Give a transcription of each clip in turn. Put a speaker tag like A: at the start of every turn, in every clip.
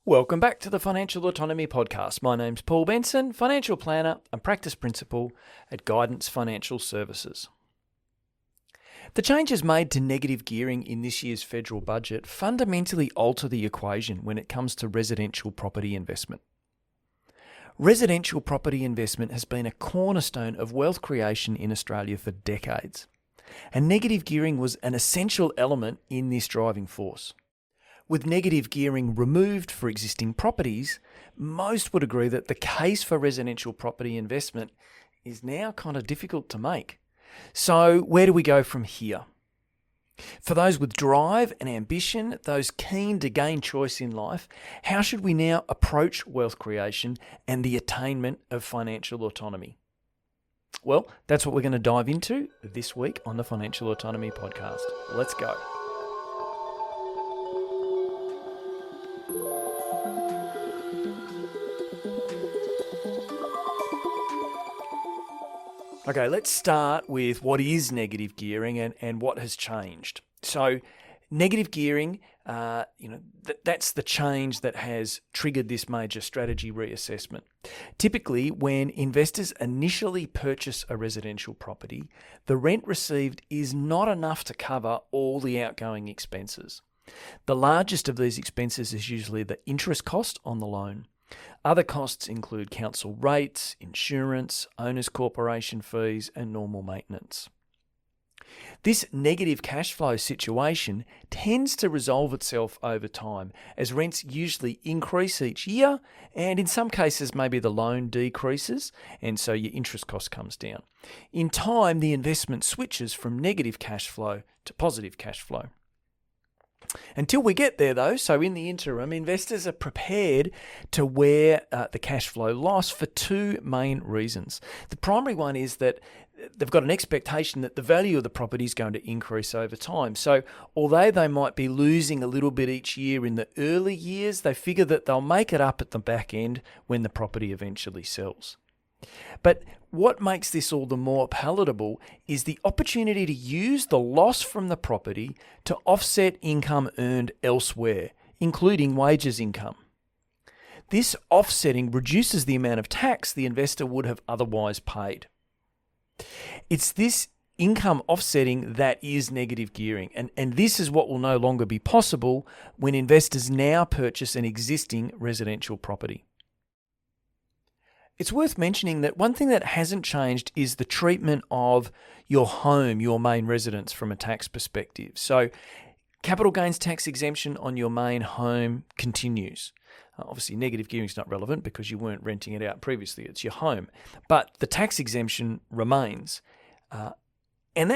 A: Welcome back to the Financial Autonomy Podcast. My name's Paul Benson, financial planner and practice principal at Guidance Financial Services. The changes made to negative gearing in this year's federal budget fundamentally alter the equation when it comes to residential property investment. Residential property investment has been a cornerstone of wealth creation in Australia for decades, and negative gearing was an essential element in this driving force. With negative gearing removed for existing properties, most would agree that the case for residential property investment is now kind of difficult to make. So where do we go from here? For those with drive and ambition, those keen to gain choice in life, how should we now approach wealth creation and the attainment of financial autonomy? Well, that's what we're going to dive into this week on the Financial Autonomy Podcast. Let's go. Okay, let's start with what is negative gearing and what has changed. So negative gearing, that's the change that has triggered this major strategy reassessment. Typically, when investors initially purchase a residential property, the rent received is not enough to cover all the outgoing expenses. The largest of these expenses is usually the interest cost on the loan. Other costs include council rates, insurance, owners' corporation fees, and normal maintenance. This negative cash flow situation tends to resolve itself over time, as rents usually increase each year, and in some cases maybe the loan decreases, and so your interest cost comes down. In time, the investment switches from negative cash flow to positive cash flow. Until we get there though, so in the interim, investors are prepared to wear the cash flow loss for two main reasons. The primary one is that they've got an expectation that the value of the property is going to increase over time. So although they might be losing a little bit each year in the early years, they figure that they'll make it up at the back end when the property eventually sells. But what makes this all the more palatable is the opportunity to use the loss from the property to offset income earned elsewhere, including wages income. This offsetting reduces the amount of tax the investor would have otherwise paid. It's this income offsetting that is negative gearing, and this is what will no longer be possible when investors now purchase an existing residential property. It's worth mentioning that one thing that hasn't changed is the treatment of your home, your main residence, from a tax perspective. So capital gains tax exemption on your main home continues. Obviously, negative gearing is not relevant because you weren't renting it out previously. It's your home. But the tax exemption remains. And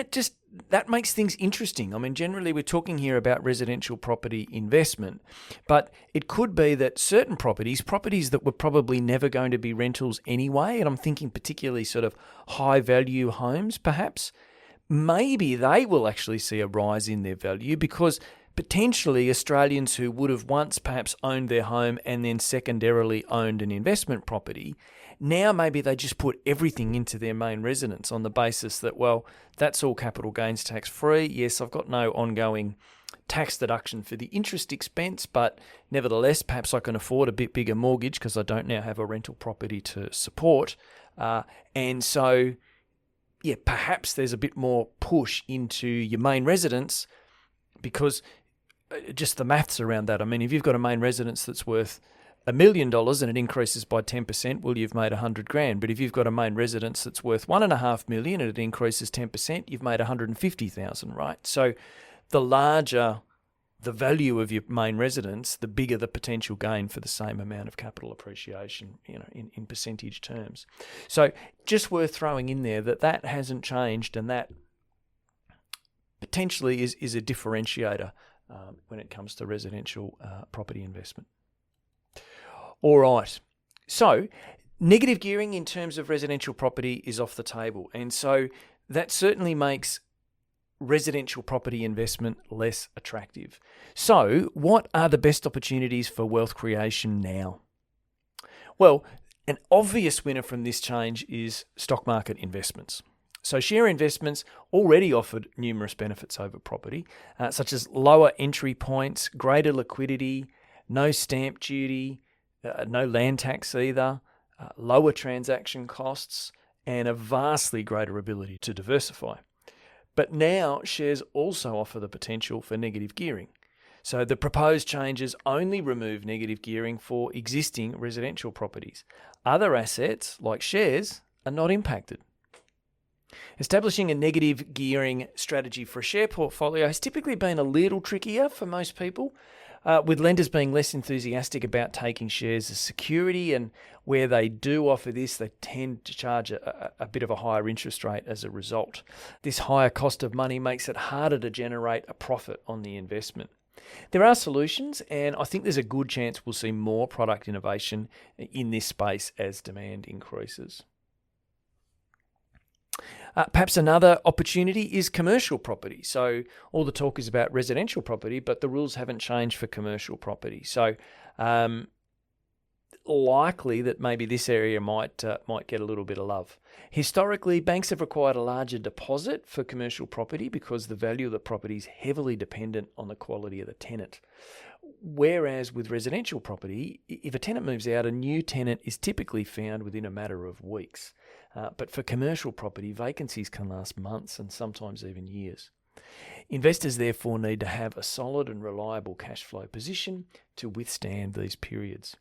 A: that makes things interesting. I mean, generally we're talking here about residential property investment, but it could be that certain properties that were probably never going to be rentals anyway, and I'm thinking particularly sort of high value homes perhaps, maybe they will actually see a rise in their value because potentially Australians who would have once perhaps owned their home and then secondarily owned an investment property, now maybe they just put everything into their main residence on the basis that, well, that's all capital gains tax free. Yes, I've got no ongoing tax deduction for the interest expense, but nevertheless, perhaps I can afford a bit bigger mortgage because I don't now have a rental property to support. And so, perhaps there's a bit more push into your main residence because just the maths around that. I mean, if you've got a main residence that's worth $1 million and it increases by 10%, well, you've made $100,000. But if you've got a main residence that's worth $1.5 million and it increases 10%, you've made $150,000, right? So the larger the value of your main residence, the bigger the potential gain for the same amount of capital appreciation, in percentage terms. So just worth throwing in there that hasn't changed, and that potentially is a differentiator when it comes to residential property investment. All right, so negative gearing in terms of residential property is off the table, and so that certainly makes residential property investment less attractive. So what are the best opportunities for wealth creation now? Well, an obvious winner from this change is stock market investments. So share investments already offered numerous benefits over property, such as lower entry points, greater liquidity, no stamp duty, no land tax either, lower transaction costs, and a vastly greater ability to diversify. But now shares also offer the potential for negative gearing. So the proposed changes only remove negative gearing for existing residential properties. Other assets, like shares, are not impacted. Establishing a negative gearing strategy for a share portfolio has typically been a little trickier for most people, with lenders being less enthusiastic about taking shares as security, and where they do offer this, they tend to charge a bit of a higher interest rate as a result. This higher cost of money makes it harder to generate a profit on the investment. There are solutions, and I think there's a good chance we'll see more product innovation in this space as demand increases. Perhaps another opportunity is commercial property. So all the talk is about residential property, but the rules haven't changed for commercial property. So likely that maybe this area might get a little bit of love. Historically, banks have required a larger deposit for commercial property because the value of the property is heavily dependent on the quality of the tenant. Whereas with residential property, if a tenant moves out, a new tenant is typically found within a matter of weeks. But for commercial property, vacancies can last months and sometimes even years. Investors therefore need to have a solid and reliable cash flow position to withstand these periods.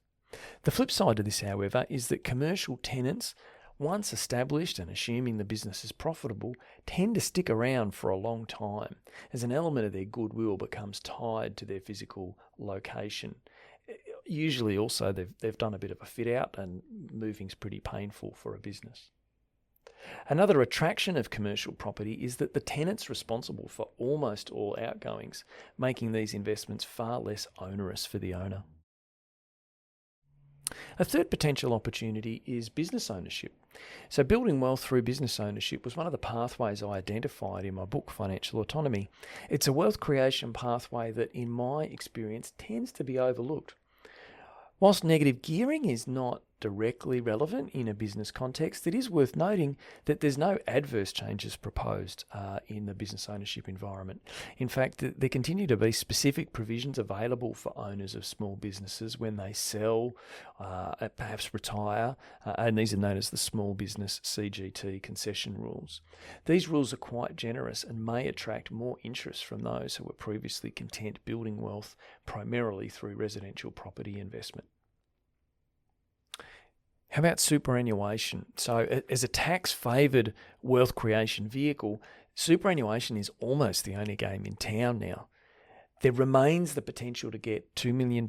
A: The flip side to this, however, is that commercial tenants, once established and assuming the business is profitable, tend to stick around for a long time, as an element of their goodwill becomes tied to their physical location. Usually also they've done a bit of a fit out, and moving's pretty painful for a business. Another attraction of commercial property is that the tenant's responsible for almost all outgoings, making these investments far less onerous for the owner. A third potential opportunity is business ownership. So building wealth through business ownership was one of the pathways I identified in my book, Financial Autonomy. It's a wealth creation pathway that, in my experience, tends to be overlooked. Whilst negative gearing is not directly relevant in a business context, it is worth noting that there's no adverse changes proposed in the business ownership environment. In fact, there continue to be specific provisions available for owners of small businesses when they sell, perhaps retire, and these are known as the Small Business CGT concession rules. These rules are quite generous and may attract more interest from those who were previously content building wealth primarily through residential property investment. How about superannuation? So as a tax-favoured wealth creation vehicle, superannuation is almost the only game in town now. There remains the potential to get $2 million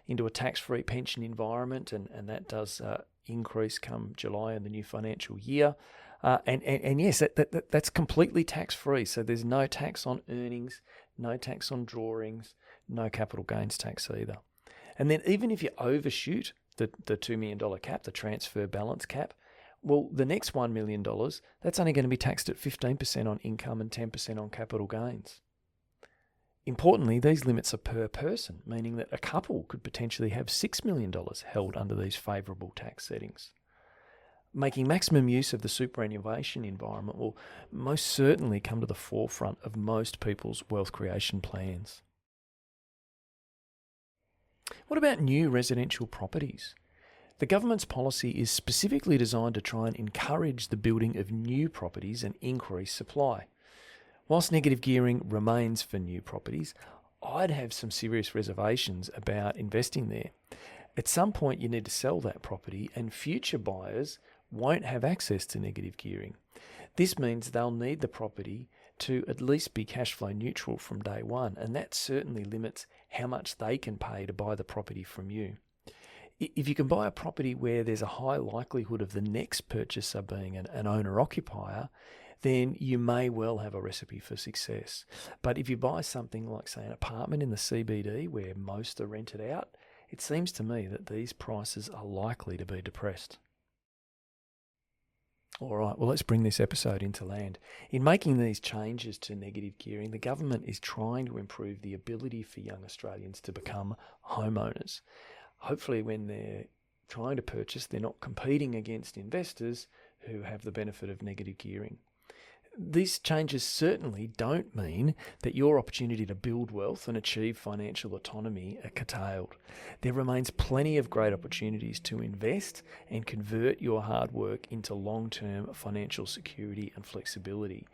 A: into a tax-free pension environment, and that does increase come July in the new financial year. And yes, that's completely tax-free. So there's no tax on earnings, no tax on drawings, no capital gains tax either. And then even if you overshoot the $2 million cap, the transfer balance cap, well, the next $1 million, that's only going to be taxed at 15% on income and 10% on capital gains. Importantly, these limits are per person, meaning that a couple could potentially have $6 million held under these favourable tax settings. Making maximum use of the superannuation environment will most certainly come to the forefront of most people's wealth creation plans. What about new residential properties? The government's policy is specifically designed to try and encourage the building of new properties and increase supply. Whilst negative gearing remains for new properties, I'd have some serious reservations about investing there. At some point you need to sell that property, and future buyers won't have access to negative gearing. This means they'll need the property to at least be cash flow neutral from day one, and that certainly limits how much they can pay to buy the property from you. If you can buy a property where there's a high likelihood of the next purchaser being an owner-occupier, then you may well have a recipe for success. But if you buy something like, say, an apartment in the CBD where most are rented out, it seems to me that these prices are likely to be depressed. All right, well, let's bring this episode into land. In making these changes to negative gearing, the government is trying to improve the ability for young Australians to become homeowners. Hopefully, when they're trying to purchase, they're not competing against investors who have the benefit of negative gearing. these changes certainly don't mean that your opportunity to build wealth and achieve financial autonomy are curtailed. There remains plenty of great opportunities to invest and convert your hard work into long-term financial security and flexibility.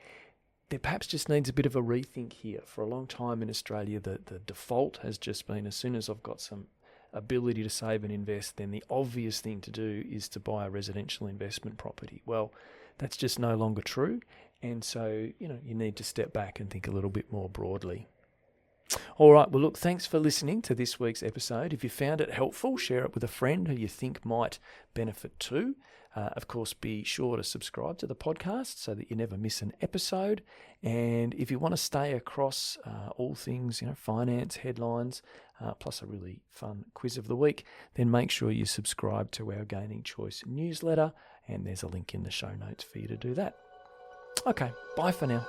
A: There perhaps just needs a bit of a rethink here. For a long time in Australia, the default has just been, as soon as I've got some ability to save and invest, then the obvious thing to do is to buy a residential investment property. Well, that's just no longer true. And so, you need to step back and think a little bit more broadly. All right, well, look, thanks for listening to this week's episode. If you found it helpful, share it with a friend who you think might benefit too. Of course, be sure to subscribe to the podcast so that you never miss an episode. And if you want to stay across all things, finance, headlines, plus a really fun quiz of the week, then make sure you subscribe to our Gaining Choice newsletter. And there's a link in the show notes for you to do that. Okay, bye for now.